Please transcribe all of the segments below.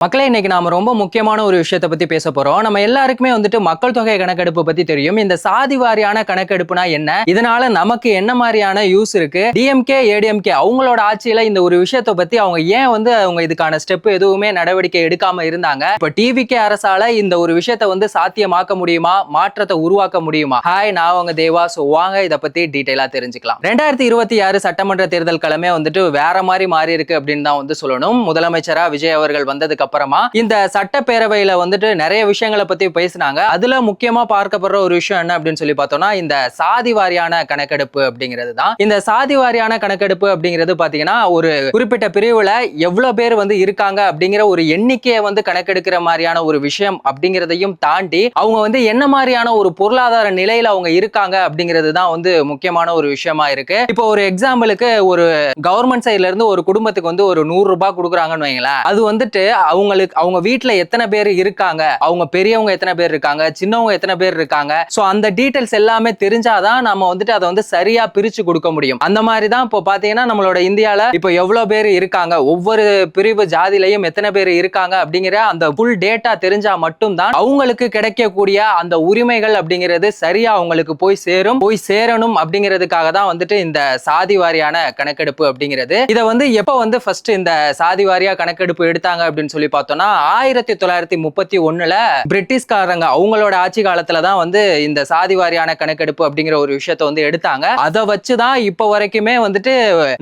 மக்களே, இன்னைக்கு நாம ரொம்ப முக்கியமான ஒரு விஷயத்தை பத்தி பேச போறோம். நம்ம எல்லாருக்குமே மக்கள் தொகை கணக்கெடுப்பு பத்தி தெரியும். இந்த சாதி வாரியான கணக்கெடுப்புனா என்ன, இதனால நமக்கு என்ன மாதிரியான யூஸ் இருக்கு, டிஎம்கே ஏடிஎம்கே அவங்களோட ஆட்சியில இந்த ஒரு விஷயத்தை பத்தி அவங்க ஏன் அவங்க இதுக்கான ஸ்டெப் எதுவுமே நடவடிக்கை எடுக்காம இருந்தாங்க. இப்ப டிவிகே அரசால இந்த ஒரு விஷயத்தை சாத்தியமாக்க முடியுமா, மாற்றத்தை உருவாக்க முடியுமா? ஹாய், நான் உங்க தேவா. சோ வாங்க இதை பத்தி டீடைலா தெரிஞ்சுக்கலாம். 2026 சட்டமன்ற தேர்தல் கிழமை வேற மாதிரி மாறி இருக்கு அப்படின்னு தான் சொல்லணும். முதலமைச்சரா விஜய் அவர்கள் வந்ததுக்கு அப்புறமா இந்த சட்டப்பேரவையில நிறைய விஷயங்களை பத்தி பேசினாங்க. அதுல முக்கியமா பார்க்கப்படுற ஒரு விஷயம் என்ன அப்படின்னு சொல்லி பார்த்தோம்னா, இந்த சாதி வாரியான கணக்கெடுப்பு அப்படிங்கிறது தான். இந்த சாதி வாரியான கணக்கெடுப்பு அப்படிங்கிறது பாத்தீங்கன்னா, ஒரு குறிப்பிட்ட பிரிவுல எவ்வளவு பேர் இருக்காங்க அப்படிங்கிற ஒரு எண்ணிக்கையை கணக்கெடுக்கிற மாதிரியான ஒரு விஷயம் அப்படிங்கிறதையும் தாண்டி அவங்க என்ன மாதிரியான ஒரு பொருளாதார நிலையில அவங்க இருக்காங்க அப்படிங்கிறது தான் முக்கியமான ஒரு விஷயமா இருக்கு. இப்போ ஒரு எக்ஸாம்பிளுக்கு, ஒரு கவர்மெண்ட் சைட்ல இருந்து ஒரு குடும்பத்துக்கு ஒரு 100 ரூபாய் கொடுக்குறாங்கன்னு வைங்களேன். அது அவங்க வீட்டுல எத்தனை பேர் இருக்காங்க, அவங்க பெரியவங்க எத்தனை பேர் இருக்காங்க, சின்னவங்க எத்தனை பேர் இருக்காங்க, சோ அந்த டீடைல்ஸ் எல்லாமே தெரிஞ்சாதான் நம்ம அதை சரியா பிரிச்சு கொடுக்க முடியும். அந்த மாதிரி தான் இப்போ பாத்தீங்கன்னா நம்மளோட இந்தியால இப்போ எவ்வளவு பேர் இருக்காங்க, ஒவ்வொரு பிரிவு ஜாதியிலையும் எத்தனை பேர் இருக்காங்க அப்படிங்கிற அந்த ஃபுல் டேட்டா தெரிஞ்சா மட்டும்தான் அவங்களுக்கு கிடைக்கக்கூடிய அந்த உரிமைகள் அப்படிங்கிறது சரியா அவங்களுக்கு போய் சேரணும் அப்படிங்கிறதுக்காக தான் இந்த சாதி வாரியான கணக்கெடுப்பு அப்படிங்கிறது. இதை எப்ப ஃபர்ஸ்ட் இந்த சாதி வாரியா கணக்கெடுப்பு எடுத்தாங்க அப்படின்னு சொல்லி பார்த்தோம்னா, 1931ல பிரிட்டிஷ்காரங்க அவங்களோட ஆட்சி காலத்துல தான் இந்த சாதி வாரியான கணக்கெடுப்பு அப்படிங்கிற ஒரு விஷயத்தை எடுத்தாங்க. அதை வச்சுதான் இப்ப வரைக்குமே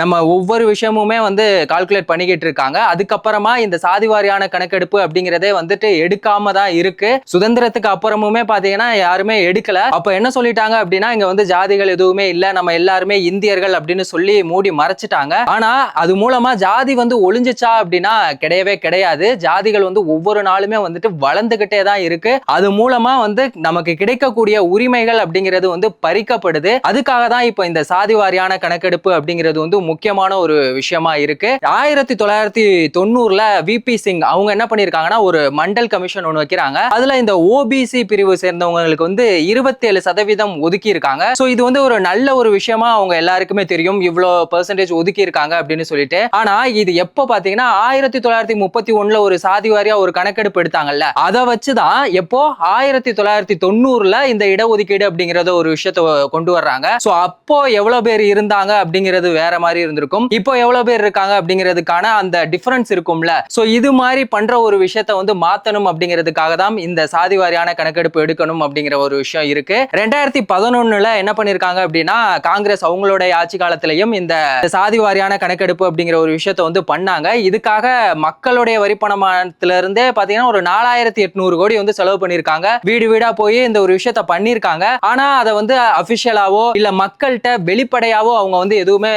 நம்ம ஒவ்வொரு விஷயமுமே கால்குலேட் பண்ணிக்கிட்டு இருக்காங்க. அதுக்கப்புறமா இந்த சாதி வாரியான கணக்கெடுப்பு அப்படிங்கிறதே எடுக்காம தான் இருக்கு. சுதந்திரத்துக்கு அப்புறமுமே பாத்தீங்கன்னா யாருமே எடுக்கல. அப்ப என்ன சொல்லிட்டாங்க அப்படின்னா, இங்க ஜாதிகள் எதுவுமே இல்ல, நம்ம எல்லாருமே இந்தியர்கள் அப்படின்னு சொல்லி மூடி மறைச்சிட்டாங்க. ஆனா அது மூலமா ஜாதி ஒளிஞ்சிச்சா அப்படின்னா கிடையவே கிடையாது. ஜாதிகள் ஒவ்வொரு நாளுமே வளர்ந்துகிட்டே தான் இருக்கு. அது மூலமா நமக்கு கிடைக்கக்கூடிய உரிமைகள் அப்படிங்கிறது பறிக்கப்படுது. அதுக்காக தான் இப்போ இந்த சாதி வாரியான கணக்கெடுப்பு அப்படிங்கிறது முக்கியமான ஒரு விஷயமா இருக்கு. 1990ல விபி சிங் அவங்க என்ன பண்ணிருக்காங்கன்னா, ஒரு மண்டல் கமிஷன் ஒண்ணு வைக்கிறாங்க. அதுல இந்த ஓபிசி பிரிவு சேர்ந்தவங்களுக்கு 27% ஒதுக்கி இருக்காங்க. சோ இது ஒரு நல்ல ஒரு விஷயமா அவங்க எல்லாருக்குமே தெரியும், இவ்வளவு பெர்சன்டேஜ் ஒதுக்கி இருக்காங்க அப்படின்னு சொல்லிட்டு. ஆனா இது எப்ப பாத்தீங்கன்னா 1931ல ஒரு சாதி வாரியா ஒரு கணக்கெடுப்பு எடுத்தாங்கல்ல, அதை வச்சுதான் எப்போ 1990ல இந்த இடஒதுக்கீடு அப்படிங்கறத ஒரு விஷயத்தை கொண்டு வர்றாங்க. சோ அப்போ எவ்வளவு பேர் இருந்தாங்க அப்படிங்கிறது வேற மாதிரி இருந்திருக்கும், இப்போ எவ்வளவு பேர் இருக்காங்க அப்படிங்கிறதுக்கான அந்த டிஃபரன்ஸ் இருக்கும்ல. சோ இது மாதிரி பண்ற ஒரு விஷயத்தை மாத்தணும் அப்படிங்கிறதுக்காக தான் இந்த சாதி வாரியான கணக்கெடுப்பு எடுக்கணும் அப்படிங்கிற ஒரு விஷயம் இருக்கு. 2011ல என்ன பண்ணிருக்காங்க அப்படின்னா, காங்கிரஸ் அவங்களோட ஆட்சி காலத்திலையும் இந்த சாதி வாரியான கணக்கெடுப்பு அப்படிங்கிற ஒரு விஷயத்தை பண்ணாங்க. இதுக்காக மக்களுடைய வரிப்பணத்துல இருந்தே பாத்தீங்கன்னா ஒரு 4800 கோடி செலவு பண்ணிருக்காங்க. வீடு வீடா போய் இந்த ஒரு விஷயத்த பண்ணிருக்காங்க. ஆனா அதை அபிஷியலாவோ இல்ல மக்கள்கிட்ட வெளிப்படையாவோ அவங்க எதுவுமே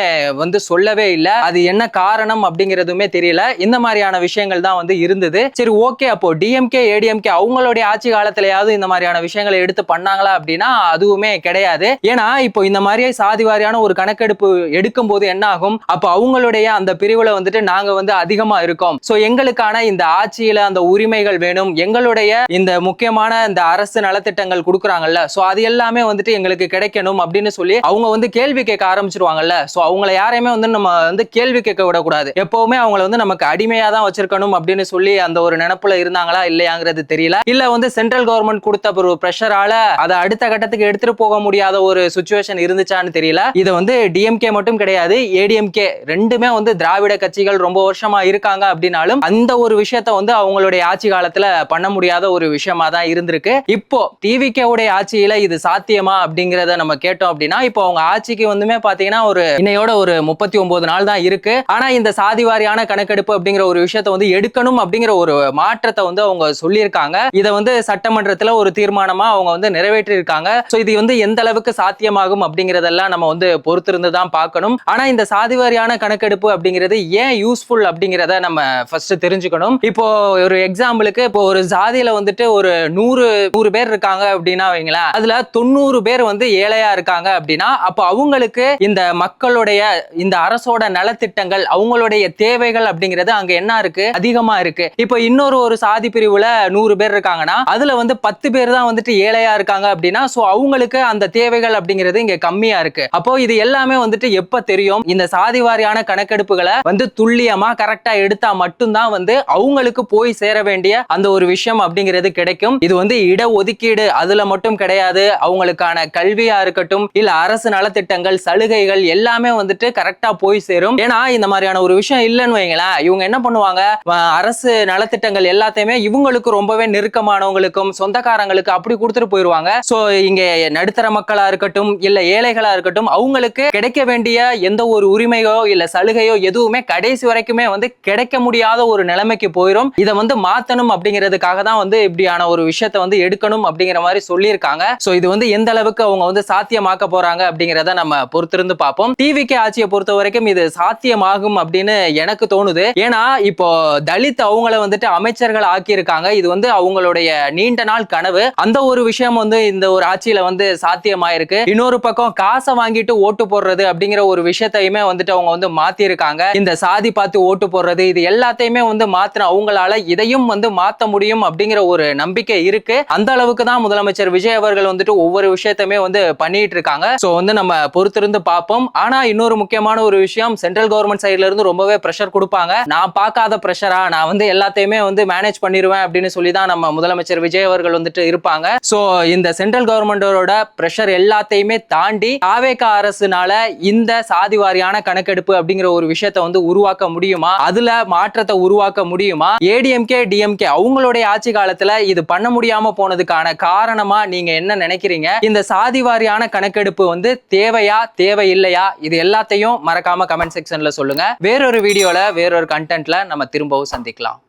சொல்லவே இல்ல. அது என்ன காரணம் அப்படிங்கிறதுமே தெரியல. இந்த மாதிரியான விஷயங்கள் தான் இருந்தது. சரி, ஓகே, அப்போ டிஎம்கே ஏடிஎம்கே அவங்களுடைய ஆட்சி காலத்திலேயாவது இந்த மாதிரியான விஷயங்களை எடுத்து பண்ணாங்களா அப்படின்னா அதுவுமே கிடையாது. ஏன்னா இப்போ இந்த மாதிரி சாதி வாரியான ஒரு கணக்கெடுப்பு எடுக்கும் போது என்ன ஆகும், அப்ப அவங்களுடைய அந்த பிரிவுல நாங்க அதிகமா இருக்கோம், சோ எங்களுக்கான இந்த ஆட்சியில அந்த உரிமைகள் வேணும், எங்களுடைய இந்த முக்கியமான இந்த அரசு நலத்திட்டங்கள் கொடுக்குறாங்கல்ல, சோ அது எல்லாமே எங்களுக்கு கிடைக்கணும் அப்படின்னு சொல்லி அவங்க கேள்வி கேட்க ஆரம்பிச்சிருவாங்கல்ல. சோ அவங்களை யாரையுமே நம்ம கேள்வி கேட்க விடக்கூடாது. எப்பவுமே அவங்களை நமக்கு அடிமையா தான் வச்சிருக்கணும் அப்படின்னு சொல்லி அந்த ஒரு நினைப்புல இருந்தாங்களா இல்லையாங்கிறது தெரியல. இல்ல சென்ட்ரல் கவர்மெண்ட் கொடுத்த ஒரு பிரஷரால அதை அடுத்த கட்டத்துக்கு எடுத்துட்டு போக முடியாத ஒரு சிச்சுவேஷன் இருந்துச்சான்னு தெரியல. இதை டிஎம்கே மட்டும் கிடையாது, ஏடிஎம்கே ரெண்டுமே திராவிட கட்சிகள் ரொம்ப வருஷமா இருக்காங்க அப்படின்னாலும் அந்த ஒரு விஷயத்த அவங்களுடைய ஆட்சி காலத்துல பண்ண முடியாத ஒரு விஷயமா தான் இருந்திருக்கு. இப்போ டிவிகே உடைய ஆட்சியில இது சாத்தியமா அப்படிங்கறத நம்ம கேட்டோம் அப்படின்னா, இப்போ அவங்க ஆட்சிக்கு பாத்தீங்கன்னா ஒரு இன்னையோட ஒரு 39 நாள் தான் இருக்கு. ஆனா இந்த சாதி வாரியான கணக்கெடுப்பு அப்படிங்கிற ஒரு விஷயத்த எடுக்கணும் அப்படிங்கிற ஒரு மாற்றத்தை அவங்க சொல்லியிருக்காங்க. இதை சட்டமன்றத்துல ஒரு தீர்மானமா அவங்க நிறைவேற்றி இருக்காங்க. சோ இது எந்த அளவுக்கு சாத்தியமாகும் அப்படிங்கறதெல்லாம் நம்ம பொறுத்திருந்து தான் பார்க்கணும். ஆனா இந்த சாதி வாரியான கணக்கெடுப்பு அப்படிங்கிறது ஏன் யூஸ்ஃபுல் அப்படிங்கிறத நம்ம ஃபர்ஸ்ட் தெரிஞ்சுக்கணும். இப்போ ஒரு எக்ஸாம்பிளுக்கு, இப்போ ஒரு ஜாதியில ஒரு 100 பேர் இருக்காங்க அப்படின்னா வைங்களேன், அதுல 90 பேர் ஏழையா இருக்காங்க அப்படின்னா அப்ப அவங்களுக்கு இந்த மக்களுடைய இந்த அரசோட நலத்திட்டங்கள் அவங்களுடைய தேவைகள் அப்படிங்கிறது அங்க என்ன இருக்கு, அதிகமா இருக்கு. இப்போ இன்னொரு ஒரு சாதி பிரிவுல 100 பேர் இருக்காங்கன்னா அதுல 10 பேர் தான் ஏழையா இருக்காங்க அப்படின்னா சோ அவங்களுக்கு அந்த தேவைகள் அப்படிங்கிறது இங்க கம்மியா இருக்கு. அப்போ இது எல்லாமே எப்ப தெரியும், இந்த சாதி வாரியான கணக்கெடுப்புகளை துல்லியமா கரெக்டா எடுத்தா மட்டும்தான் அவங்களுக்கு போய் சேர வேண்டிய அந்த ஒரு விஷயம் அப்படிங்கிறது கிடைக்கும். இது வந்து இட ஒதுக்கீடு அதுல மட்டும் கிடையாது, அவங்களுக்கான கல்வியா இருக்கட்டும் இல்ல அரசு நலத்திட்டங்கள் சலுகைகள் எல்லாமே வந்துட்டு கரெக்டா போய் சேரும். ஏன்னா இந்த மாதிரியான ஒரு விஷயம் இல்லைன்னு வைங்களேன், இவங்க என்ன பண்ணுவாங்க, அரசு நலத்திட்டங்கள் எல்லாத்தையுமே இவங்களுக்கு ரொம்பவே நெருக்கமானவங்களுக்கும் சொந்தக்காரங்களுக்கு அப்படி கொடுத்துட்டு போயிருவாங்க. சோ இங்க நடுத்தர மக்களா இருக்கட்டும் இல்ல ஏழைகளா இருக்கட்டும் அவங்களுக்கு கிடைக்க வேண்டிய எந்த ஒரு உரிமையோ இல்ல சலுகையோ எதுவுமே கடைசி வரைக்குமே வந்து கிடைக்க முடியாத ஒரு நிலைமைக்கு போயிடும். இதை வந்து மாத்தணும் அப்படிங்கிறதுக்காக தான் வந்து இப்படியான ஒரு விஷயத்தை வந்து எடுக்கணும் அப்படிங்கிற மாதிரி சொல்லியிருக்காங்க. சோ இது வந்து எந்த அளவுக்கு அவங்க வந்து சாத்தியமாக்க போறாங்க அப்படிங்கிறத நம்ம பொறுத்திருந்து பார்ப்போம். டிவிகே ஆட்சியை பொறுத்த வரைக்கும் இது சாத்தியமாகும் அப்படின்னு எனக்கு தோணுது. ஏன்னா இப்போ தலித் அவங்கள வந்துட்டு அமைச்சர்கள் ஆக்கியிருக்காங்க. இது வந்து அவங்களுடைய நீண்ட நாள் கனவு. அந்த ஒரு விஷயம் வந்து இந்த ஒரு ஆட்சியில வந்து சாத்தியமாயிருக்கு. இன்னொரு பக்கம் காசை வாங்கிட்டு ஓட்டு போடுறது அப்படிங்கிற ஒரு விஷயத்தையுமே வந்துட்டு அவங்க வந்து மாத்தி இருக்காங்க. இந்த சாதி பார்த்து ஓட்டு போடுறது இது எல்லாத்தையுமே வந்து மாத்தின அவங்களால இதையும் வந்து மாத்த முடியும் அப்படிங்கிற ஒரு நம்பிக்கை இருக்கு. அந்த அளவுக்கு தான் முதலமைச்சர் விஜய் அவர்கள் வந்துட்டு ஒவ்வொரு விஷயத்தையுமே வந்து பண்ணிட்டு இருக்காங்க. சோ வந்து நம்ம பொறுத்திருந்து பார்ப்போம். ஆனா இன்னொரு முக்கியமான ஒரு விஷயம், சென்ட்ரல் கவர்மெண்ட் சைடுல இருந்து ரொம்பவே பிரஷர் கொடுப்பாங்க. நான் பார்க்காத பிரஷரா, நான் வந்து எல்லாத்தையுமே வந்து மேனேஜ் பண்ணிடுவேன் அப்படின்னு சொல்லி தான் நம்ம முதலமைச்சர் விஜய் அவர்கள் வந்துட்டு இருப்பாங்க. சோ இந்த சென்ட்ரல் கவர்மெண்டோட பிரஷர் எல்லாத்தையுமே தாண்டி தாவேகா அரசுனால இந்த சாதிவாரியான கணக்கெடுப்பு அப்படிங்கிற ஒரு விஷயத்தை வந்து உருவாக்க முடியுமா, அதுல மாற்றத்தை உருவாக்க முடியுமா, ஏடிஎம்கே டிஎம்கே அவங்களுடைய ஆட்சி காலத்துல இது பண்ண முடியாம போனதுக்கான காரணமா நீங்க என்ன நினைக்கிறீங்க? இந்த சாதிவாரியான கணக்கெடுப்பு வந்து தேவையா தேவையில்லையா, இது எல்லாத்தையும் மறக்காம கமெண்ட் செக்ஷன்ல சொல்லுங்க. வேறொரு வீடியோல வேறொரு கண்டென்ட்ல நம்ம திரும்பவும் சந்திக்கலாம்.